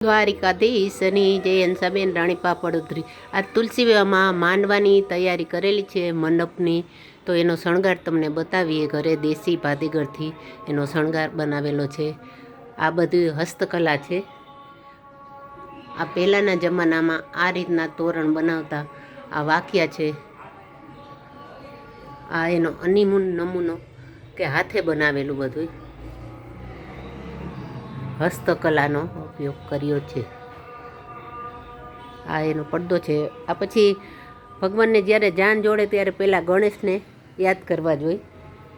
દ્વારિકાધીશની જય હંસાબેન રાણીપા પડોદરી. આ તુલસી વિવાહમાં માંડવાની તૈયારી કરેલી છે મંડપની, તો એનો શણગાર તમને બતાવીએ. ઘરે દેશી ભાતીગળથી એનો શણગાર બનાવેલો છે. આ બધી હસ્તકલા છે. આ પહેલાંના જમાનામાં આ રીતના તોરણ બનાવતા. આ વાંકિયા છે. આ એનો અનીમૂન નમૂનો કે હાથે બનાવેલું બધું હસ્તકલાનો ઉપયોગ કર્યો છે. આ એનો પડદો છે. આ પછી ભગવાનને જ્યારે જાન જોડે ત્યારે પહેલાં ગણેશને યાદ કરવા જોઈએ.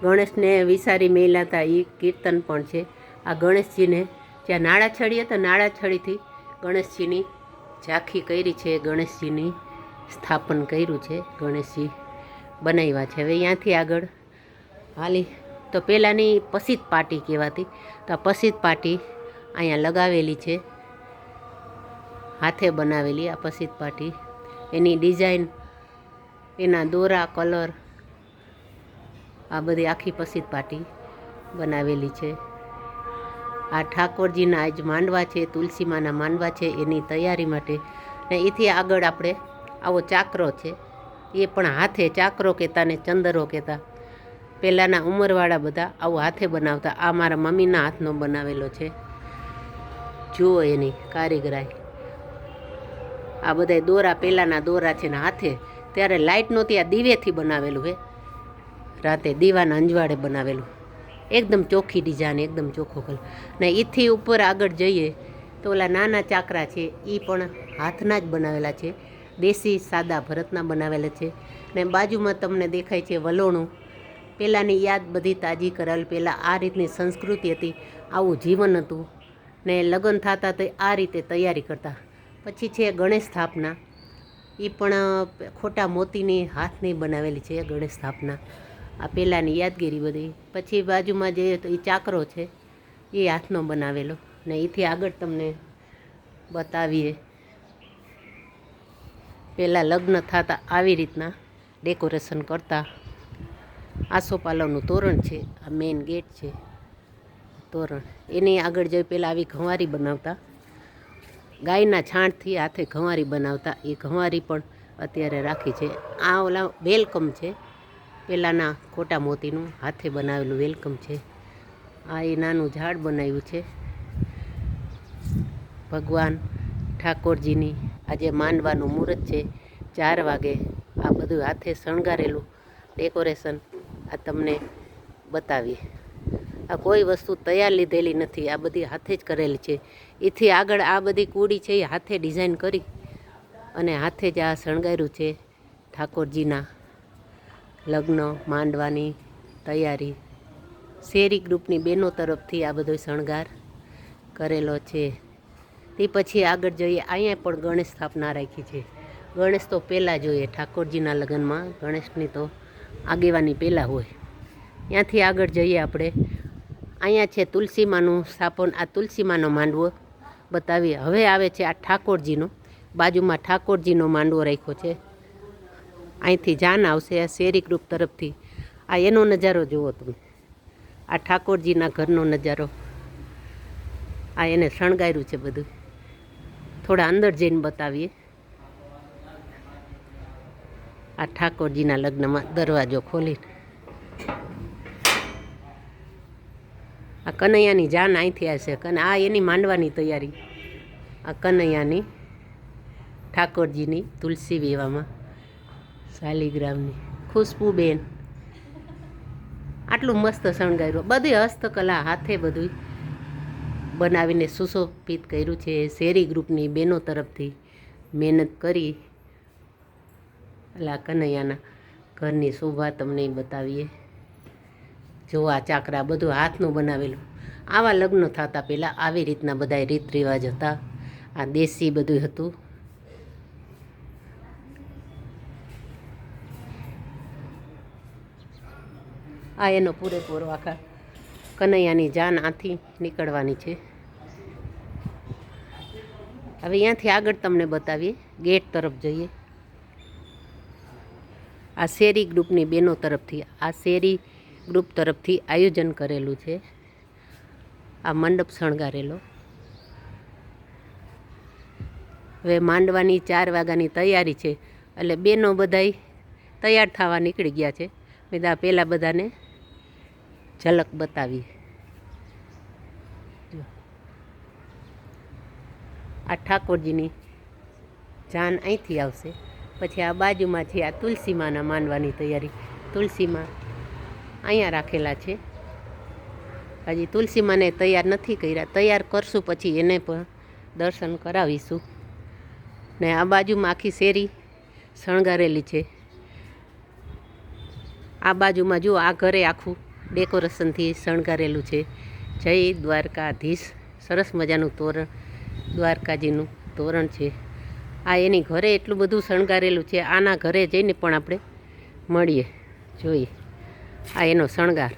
ગણેશને વિસારી મેલ્યા હતા એ કીર્તન પણ છે. આ ગણેશજીને જ્યાં નાળાછડી હતા, નાળાછડીથી ગણેશજીની ઝાંખી કરી છે. ગણેશજીની સ્થાપન કર્યું છે. ગણેશજી બનાવ્યા છે. હવે અહીંયાથી આગળ હાલી તો પહેલાંની પસીત પાટી કહેવાતી. તો આ પસીત પાટી અહીંયા લગાવેલી છે, હાથે બનાવેલી આ પસીત પાટી. એની ડિઝાઇન, એના દોરા, કલર, આ બધી આખી પસીત પાટી બનાવેલી છે. આ ઠાકોરજીના આજ માંડવા છે, તુલસીમાના માંડવા છે, એની તૈયારી માટે. ને એથી આગળ આપણે આવો ચાકરો છે, એ પણ હાથે ચાકરો કહેતા ને ચંદરો કહેતા. પહેલાંના ઉંમરવાળા બધા આવું હાથે બનાવતા. આ મારા મમ્મીના હાથનો બનાવેલો છે. જુઓ એની કારીગરાઈ. આ બધા દોરા પહેલાંના દોરા છે ને હાથે. ત્યારે લાઇટ નહોતી, આ દીવેથી બનાવેલું હે. રાતે દીવાના અંજવાળે બનાવેલું. એકદમ ચોખ્ખી ડિઝાઇન, એકદમ ચોખ્ખો કલર. ને એથી ઉપર આગળ જઈએ તો ઓલા નાના ચાકરા છે, એ પણ હાથના જ બનાવેલા છે. દેશી સાદા ભરતના બનાવેલા છે. ને બાજુમાં તમને દેખાય છે વલોણું. પહેલાંની યાદ બધી તાજી કરાવેલ. પહેલાં આ રીતની સંસ્કૃતિ હતી, આવું જીવન હતું. ને લગ્ન થતા તો આ રીતે તૈયારી કરતા. પછી છે ગણેશ સ્થાપના. એ પણ ખોટા મોતીની હાથની બનાવેલી છે ગણેશ સ્થાપના. આ પહેલાંની યાદગીરી બધી. પછી બાજુમાં જઈએ તો એ ચાકરો છે, એ હાથનો બનાવેલો. ને એથી આગળ તમને બતાવીએ. પહેલાં લગ્ન થતા આવી રીતના ડેકોરેશન કરતા. આસોપાલવનું તોરણ છે. આ મેઇન ગેટ છે તોરણ. એની આગળ જઈ પહેલાં આવી ઘંવારી બનાવતા. ગાયના છાણથી હાથે ઘંવારી બનાવતા. એ ઘંવારી પણ અત્યારે રાખી છે. આ ઓલા વેલકમ છે, પહેલાંના ખોટા મોતીનું હાથે બનાવેલું વેલકમ છે. આ એ નાનું ઝાડ બનાવ્યું છે. ભગવાન ઠાકોરજીની આજે માંડવાનું મુહૂર્ત છે. 4 વાગે આ બધું હાથે શણગારેલું ડેકોરેશન આ તમને બતાવીએ. આ કોઈ વસ્તુ તૈયાર લીધેલી નથી, આ બધી હાથે જ કરેલી છે. એથી આગળ આ બધી કૂડી છે એ હાથે ડિઝાઇન કરી અને હાથે જ આ શણગાર્યું છે. ઠાકોરજીના લગ્ન માંડવાની તૈયારી. શેરી ગ્રુપની બહેનો તરફથી આ બધો શણગાર કરેલો છે. તે પછી આગળ જોઈએ. અહીંયા પણ ગણેશ સ્થાપના રાખી છે. ગણેશ તો પહેલાં જોઈએ. ઠાકોરજીના લગ્નમાં ગણેશની તો આગેવાની પહેલાં હોય. ત્યાંથી આગળ જઈએ આપણે. અહીંયા છે તુલસીમાનું સ્થાપન. આ તુલસીમાનો માંડવો બતાવીએ. હવે આવે છે આ ઠાકોરજીનો. બાજુમાં ઠાકોરજીનો માંડવો રાખ્યો છે. અહીંથી જાન આવશે આ શેરી ગ્રુપ તરફથી. આ એનો નજારો જુઓ તમે. આ ઠાકોરજીના ઘરનો નજારો. આ એને શણગાર્યું છે બધું. થોડા અંદર જઈને બતાવીએ. આ ઠાકોરજીના લગ્નમાં દરવાજો ખોલીને આ કનૈયાની જાન અહીંથી આવશે. આ એની માંડવાની તૈયારી. આ કનૈયાની ઠાકોરજીની તુલસી વિવાહમાં શાલિગ્રામની ખુશ્બુબેન. આટલું મસ્ત શણગાર્યું. બધી હસ્તકલા હાથે બધું બનાવીને સુશોભિત કર્યું છે. શેરી ગ્રુપની બહેનો તરફથી મહેનત કરી. એટલે કનૈયાના ઘરની શોભા તમને બતાવીએ. જો આ ચાકરા બધું હાથનું બનાવેલું. આવા લગ્ન થતા પહેલાં આવી રીતના બધા રીત રિવાજ હતા. આ દેશી બધું હતું. આ એનો પૂરેપૂરો આખા કનૈયાની જાન આથી નીકળવાની છે. હવે અહીંયાથી આગળ તમને બતાવીએ. ગેટ તરફ જઈએ. આ શેરી ગ્રુપની બહેનો તરફથી, આ શેરી ગ્રુપ તરફથી આયોજન કરેલું છે. આ મંડપ શણગારેલો. હવે માંડવાની 4 વાગ્યાની તૈયારી છે, એટલે બેનો બધાય તૈયાર થવા નીકળી ગયા છે. મેં આ પહેલાં બધાને ઝલક બતાવી. આ ઠાકોરજીની જાન અહીંથી આવશે. પછી આ બાજુમાં છે આ તુલસીમાના માંડવાની તૈયારી. તુલસીમાં અહીંયા રાખેલા છે. હજી તુલસીમાને તૈયાર નથી કર્યા, તૈયાર કરશું પછી એને પણ દર્શન કરાવીશું. ને આ બાજુમાં આખી શેરી શણગારેલી છે. આ બાજુમાં જુઓ, આ ઘરે આખું ડેકોરેશનથી શણગારેલું છે. જય દ્વારકાધીશ. સરસ મજાનું તોરણ, દ્વારકાજીનું તોરણ છે. આ એની ઘરે એટલું બધું શણગારેલું છે. આના ઘરે જઈને પણ આપણે મળીએ, જોઈએ. આ એનો શણગાર,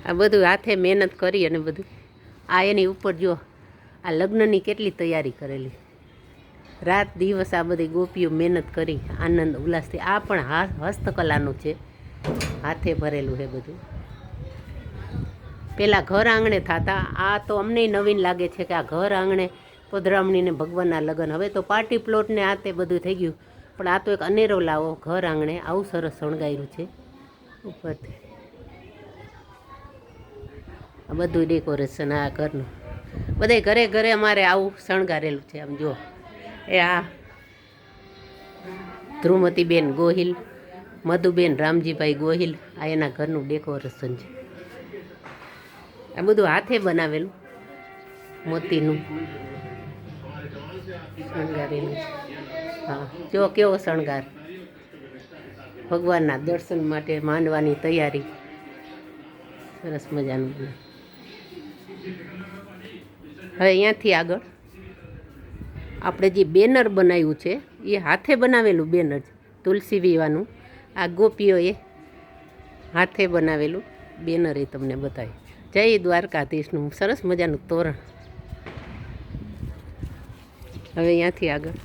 આ બધું હાથે મહેનત કરી અને બધું. આ એની ઉપર જો આ લગ્નની કેટલી તૈયારી કરેલી, રાત દિવસ આ બધી ગોપીઓ મહેનત કરી આનંદ ઉલ્લાસથી. આ પણ હસ્તકલાનું છે, હાથે ભરેલું છે બધું. પહેલાં ઘર આંગણે થતા. આ તો અમને નવીન લાગે છે કે આ ઘર આંગણે પધરામણીને ભગવાનના લગ્ન. હવે તો પાર્ટી પ્લોટને આ તે બધું થઈ ગયું, પણ આ તો એક અનેરો લાવો. ઘર આંગણે આવું સરસ શણગાર્યું છે ઉપરથી. આ બધું ડેકોરેશન આ ઘરનું, બધે ઘરે ઘરે અમારે આવું શણગારેલું છે. આમ જુઓ, એ આ ધ્રુમતીબેન ગોહિલ, મધુબેન રામજીભાઈ ગોહિલ, આ એના ઘરનું ડેકોરેશન છે. આ બધું હાથે બનાવેલું મોતીનું શણગારેલું છે. હા, જો કેવો શણગાર. ભગવાનના દર્શન માટે માંડવાની તૈયારી સરસ મજાનું. હવે અહીંયાથી આગળ આપણે જે બેનર બનાવ્યું છે એ હાથે બનાવેલું બેનર છે, તુલસી વિવાહનું. આ ગોપીઓએ હાથે બનાવેલું બેનર એ તમને બતાવી. જય દ્વારકાધીશનું સરસ મજાનું તોરણ. હવે અહીંયાથી આગળ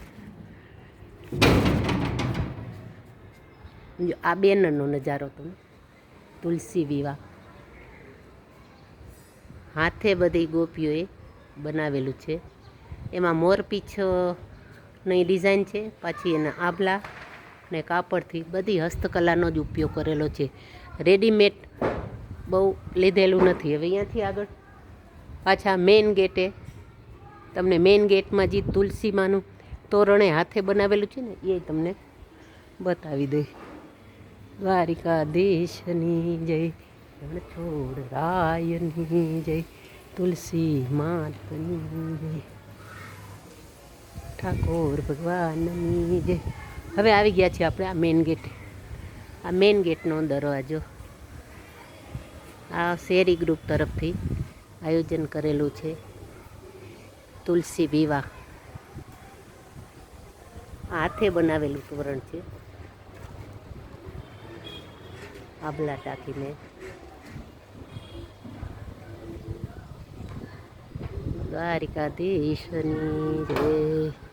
આ બેનરનો નજારો તમે, તુલસી વિવાહ હાથે બધી ગોપીઓએ બનાવેલું છે. એમાં મોરપીંછની ડિઝાઇન છે, પાછી એના આભલા ને કાપડથી બધી હસ્તકલાનો જ ઉપયોગ કરેલો છે. રેડીમેડ બહુ લીધેલું નથી. હવે અહીંયાથી આગળ પાછા મેઇન ગેટે તમને મેઇન ગેટમાં જે તુલસીમાનું તોરણે હાથે બનાવેલું છે ને એ તમને બતાવી દઈ. દ્વારિકાધીશની જય, છોડ રાયની જય, તુલસી માતની જય, ઠાકોર ભગવાનની જય. હવે આવી ગયા છીએ આપણે આ મેઇન ગેટ. આ મેઇન ગેટનો દરવાજો આ શેરી ગ્રુપ તરફથી આયોજન કરેલું છે. તુલસી વિવાહ હાથે બનાવેલું તોરણ છે. આભલા ટાંકીને દ્વારિકાધીશની જય.